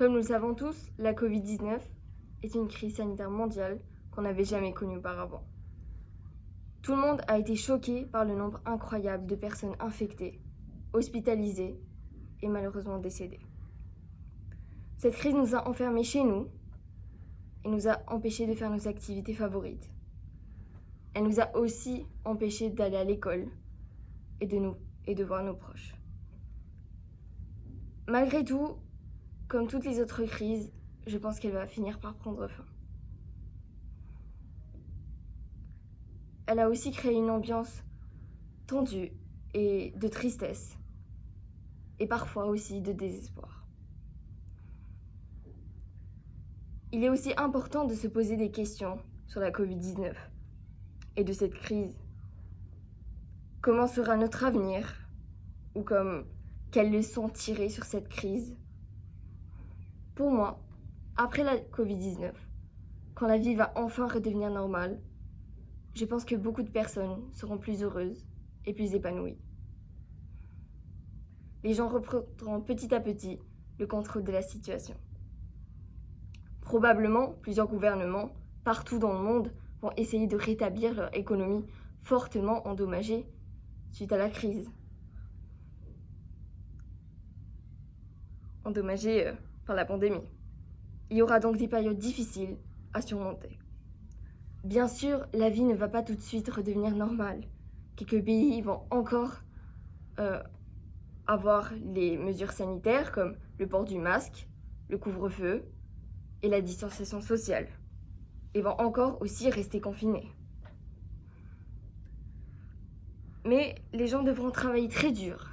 Comme nous le savons tous, la Covid-19 est une crise sanitaire mondiale qu'on n'avait jamais connue auparavant. Tout le monde a été choqué par le nombre incroyable de personnes infectées, hospitalisées et malheureusement décédées. Cette crise nous a enfermés chez nous et nous a empêchés de faire nos activités favorites. Elle nous a aussi empêchés d'aller à l'école et de voir nos proches. Malgré tout, comme toutes les autres crises, je pense qu'elle va finir par prendre fin. Elle a aussi créé une ambiance tendue et de tristesse, et parfois aussi de désespoir. Il est aussi important de se poser des questions sur la Covid-19 et de cette crise. Comment sera notre avenir? Ou quelles leçons tirer sur cette crise? Pour moi, après la Covid-19, quand la vie va enfin redevenir normale, je pense que beaucoup de personnes seront plus heureuses et plus épanouies. Les gens reprendront petit à petit le contrôle de la situation. Probablement, plusieurs gouvernements, partout dans le monde, vont essayer de rétablir leur économie fortement endommagée suite à la crise. Endommagée par la pandémie. Il y aura donc des périodes difficiles à surmonter. Bien sûr, la vie ne va pas tout de suite redevenir normale. Quelques pays vont encore avoir les mesures sanitaires comme le port du masque, le couvre-feu et la distanciation sociale. Et vont encore aussi rester confinés. Mais les gens devront travailler très dur,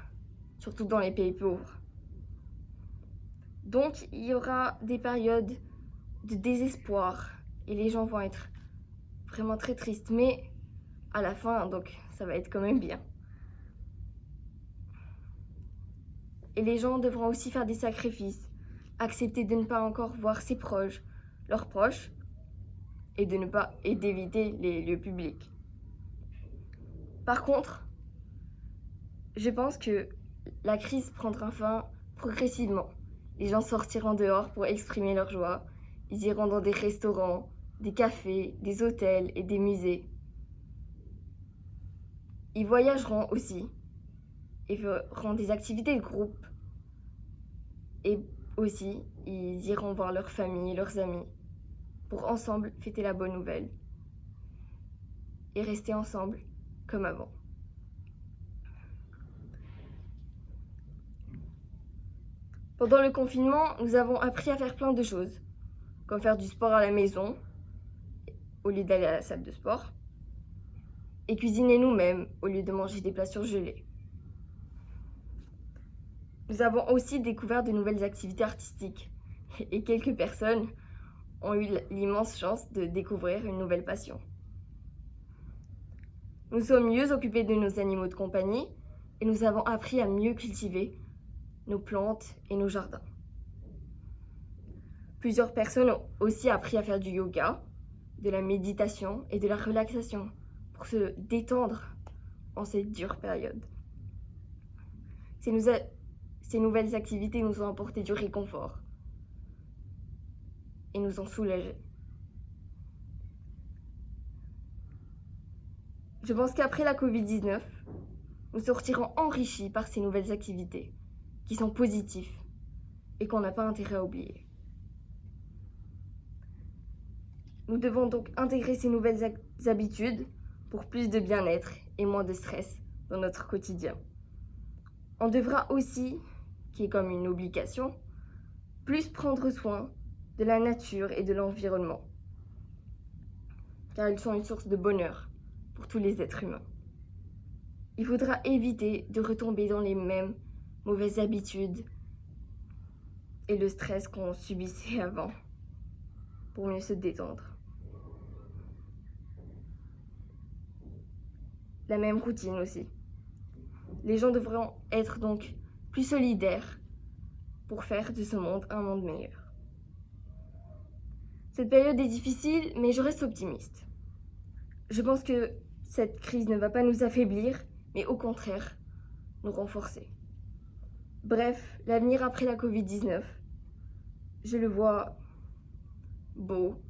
surtout dans les pays pauvres. Donc, il y aura des périodes de désespoir et les gens vont être vraiment très tristes. Mais à la fin, donc, ça va être quand même bien. Et les gens devront aussi faire des sacrifices, accepter de ne pas encore voir ses proches, leurs proches, et d'éviter les lieux publics. Par contre, je pense que la crise prendra fin progressivement. Les gens sortiront dehors pour exprimer leur joie. Ils iront dans des restaurants, des cafés, des hôtels et des musées. Ils voyageront aussi et feront des activités de groupe. Et aussi, ils iront voir leurs familles et leurs amis pour ensemble fêter la bonne nouvelle et rester ensemble comme avant. Pendant le confinement, nous avons appris à faire plein de choses, comme faire du sport à la maison, au lieu d'aller à la salle de sport, et cuisiner nous-mêmes, au lieu de manger des plats surgelés. Nous avons aussi découvert de nouvelles activités artistiques, et quelques personnes ont eu l'immense chance de découvrir une nouvelle passion. Nous sommes mieux occupés de nos animaux de compagnie, et nous avons appris à mieux cultiver nos plantes et nos jardins. Plusieurs personnes ont aussi appris à faire du yoga, de la méditation et de la relaxation pour se détendre en cette dure période. Ces nouvelles activités nous ont apporté du réconfort et nous ont soulagés. Je pense qu'après la Covid-19, nous sortirons enrichis par ces nouvelles activités qui sont positifs et qu'on n'a pas intérêt à oublier. Nous devons donc intégrer ces nouvelles habitudes pour plus de bien-être et moins de stress dans notre quotidien. On devra aussi, qui est comme une obligation, plus prendre soin de la nature et de l'environnement, car ils sont une source de bonheur pour tous les êtres humains. Il faudra éviter de retomber dans les mêmes mauvaises habitudes et le stress qu'on subissait avant pour mieux se détendre. La même routine aussi. Les gens devront être donc plus solidaires pour faire de ce monde un monde meilleur. Cette période est difficile, mais je reste optimiste. Je pense que cette crise ne va pas nous affaiblir, mais au contraire, nous renforcer. Bref, l'avenir après la Covid-19, je le vois beau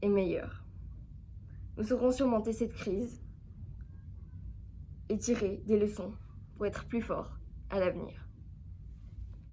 et meilleur. Nous saurons surmonter cette crise et tirer des leçons pour être plus forts à l'avenir.